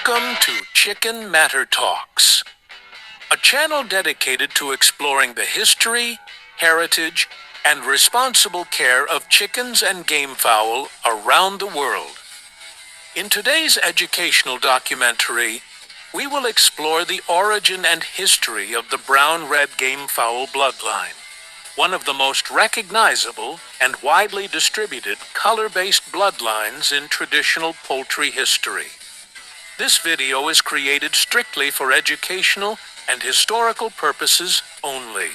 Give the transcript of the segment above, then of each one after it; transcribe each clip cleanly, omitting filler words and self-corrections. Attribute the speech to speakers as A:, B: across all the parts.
A: Welcome to ChickenMatterTalks, a channel dedicated to exploring the history, heritage, and responsible care of chickens and gamefowl around the world. In today's educational documentary, we will explore the origin and history of the brown-red gamefowl bloodline, one of the most recognizable and widely distributed color-based bloodlines in traditional poultry history. This video is created strictly for educational and historical purposes only.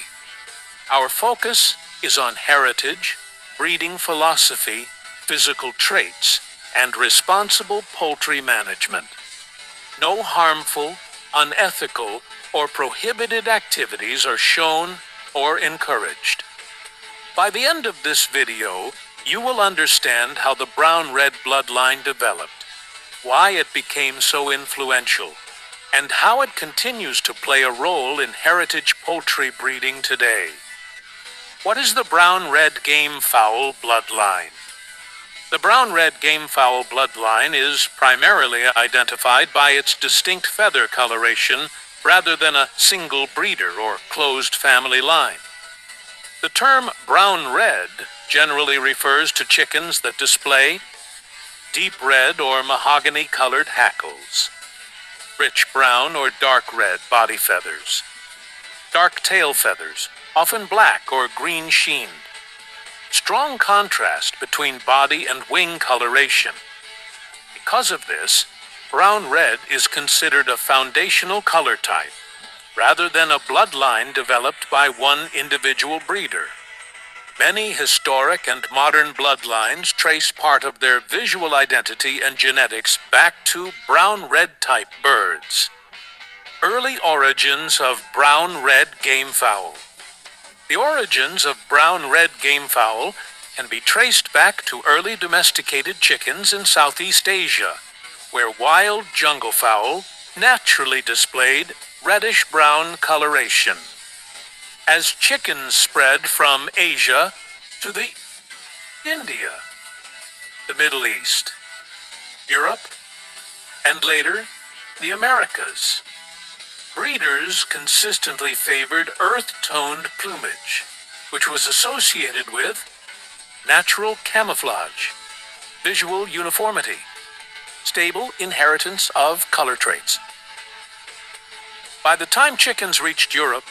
A: Our focus is on heritage, breeding philosophy, physical traits, and responsible poultry management. No harmful, unethical, or prohibited activities are shown or encouraged. By the end of this video, you will understand how the brown-red bloodline developed, why it became so influential, and how it continues to play a role in heritage poultry breeding today. What is the brown-red gamefowl bloodline? The brown-red gamefowl bloodline is primarily identified by its distinct feather coloration rather than a single breeder or closed family line. The term brown-red generally refers to chickens that display deep red or mahogany-colored hackles, rich brown or dark red body feathers, dark tail feathers, often black or green sheened, strong contrast between body and wing coloration. Because of this, brown-red is considered a foundational color type, rather than a bloodline developed by one individual breeder. Many historic and modern bloodlines trace part of their visual identity and genetics back to brown-red type birds. Early origins of brown-red gamefowl. The origins of brown-red gamefowl can be traced back to early domesticated chickens in Southeast Asia, where wild jungle fowl naturally displayed reddish-brown coloration. As chickens spread from Asia to India, the Middle East, Europe, and later the Americas, breeders consistently favored earth-toned plumage, which was associated with natural camouflage, visual uniformity, stable inheritance of color traits. By the time chickens reached Europe,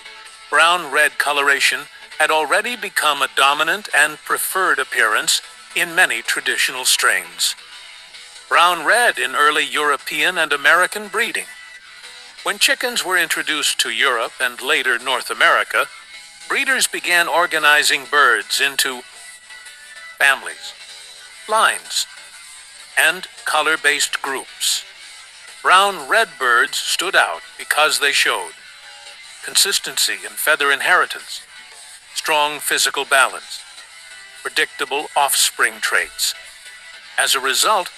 A: brown-red coloration had already become a dominant and preferred appearance in many traditional strains. Brown-red in early European and American breeding. When chickens were introduced to Europe and later North America, breeders began organizing birds into families, lines, and color-based groups. Brown-red birds stood out because they showed consistency in feather inheritance, strong physical balance, predictable offspring traits. As a result,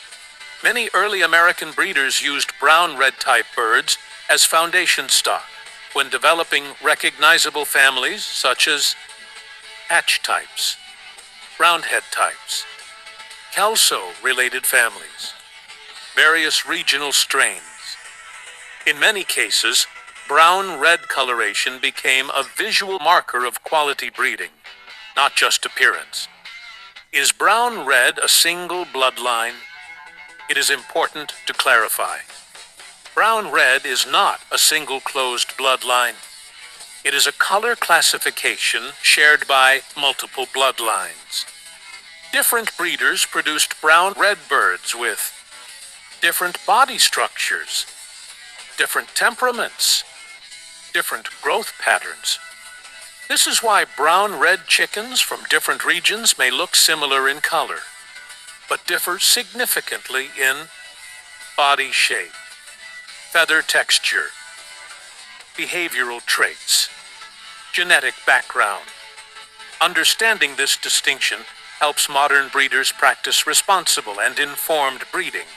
A: many early American breeders used brown-red type birds as foundation stock when developing recognizable families such as hatch types, roundhead types, kelso-related families, various regional strains. In many cases, brown-red coloration became a visual marker of quality breeding, not just appearance. Is brown-red a single bloodline? It is important to clarify. Brown-red is not a single closed bloodline. It is a color classification shared by multiple bloodlines. Different breeders produced brown-red birds with different body structures, different temperaments, different growth patterns. This is why brown-red chickens from different regions may look similar in color, but differ significantly in body shape, feather texture, behavioral traits, genetic background. Understanding this distinction helps modern breeders practice responsible and informed breeding.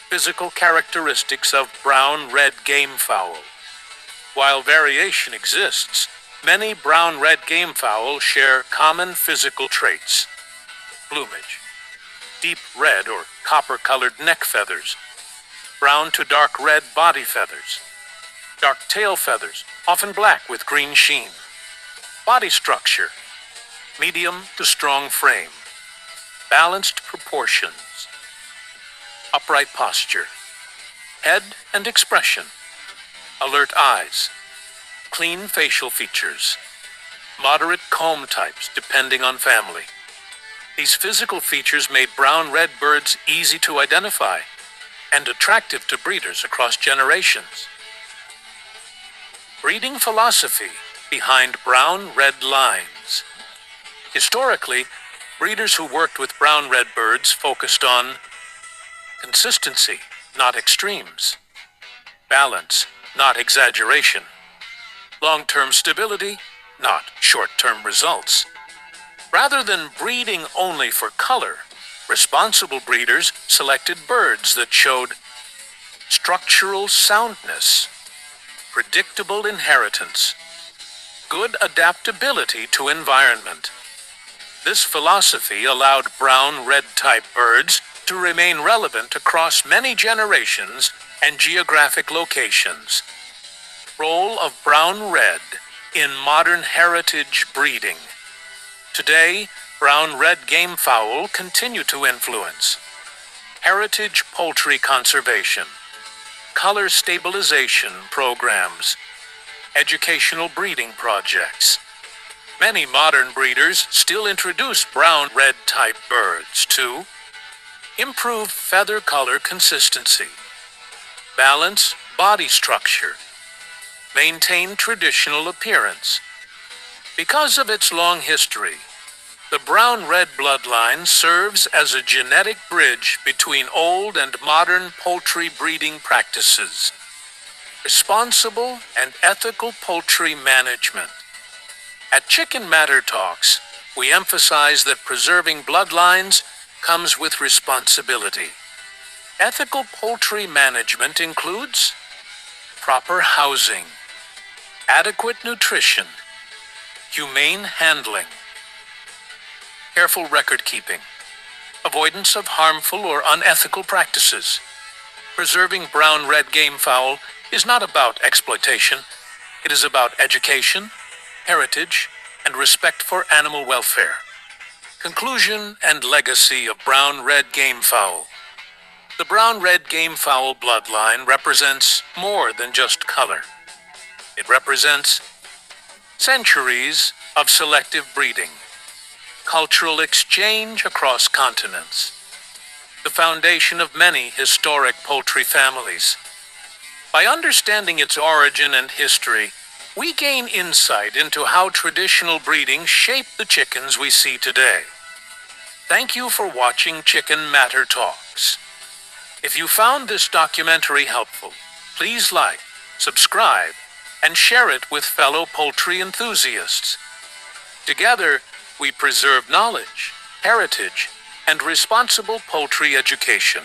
A: Physical characteristics of brown-red gamefowl. While variation exists, many brown-red gamefowl share common physical traits. Plumage, deep red or copper-colored neck feathers, brown to dark red body feathers. Dark tail feathers, often black with green sheen. Body structure, medium to strong frame. Balanced proportions. Upright posture. Head and expression. Alert eyes. Clean facial features. Moderate comb types depending on family. These physical features made brown-red birds easy to identify and attractive to breeders across generations. Breeding philosophy behind brown-red lines. Historically, breeders who worked with brown-red birds focused on consistency, not extremes; balance, not exaggeration; long-term stability, not short-term results. Rather than breeding only for color, responsible breeders selected birds that showed structural soundness, predictable inheritance, good adaptability to environment. This philosophy allowed brown-red type birds to remain relevant across many generations and geographic locations. Role of brown-red in modern heritage breeding. Today, brown-red gamefowl continue to influence heritage poultry conservation, color stabilization programs, educational breeding projects. Many modern breeders still introduce brown-red type birds to improve feather color consistency, balance body structure, maintain traditional appearance. Because of its long history, the brown-red bloodline serves as a genetic bridge between old and modern poultry breeding practices. Responsible and ethical poultry management. At ChickenMatterTalks, we emphasize that preserving bloodlines comes with responsibility. Ethical poultry management includes proper housing, adequate nutrition, humane handling, careful record keeping, avoidance of harmful or unethical practices. Preserving brown-red gamefowl is not about exploitation. It is about education, heritage, and respect for animal welfare. Conclusion and legacy of brown-red gamefowl. The brown-red gamefowl bloodline represents more than just color. It represents centuries of selective breeding, cultural exchange across continents, the foundation of many historic poultry families. By understanding its origin and history, we gain insight into how traditional breeding shaped the chickens we see today. Thank you for watching Chicken Matter Talks. If you found this documentary helpful, please like, subscribe, and share it with fellow poultry enthusiasts. Together, we preserve knowledge, heritage, and responsible poultry education.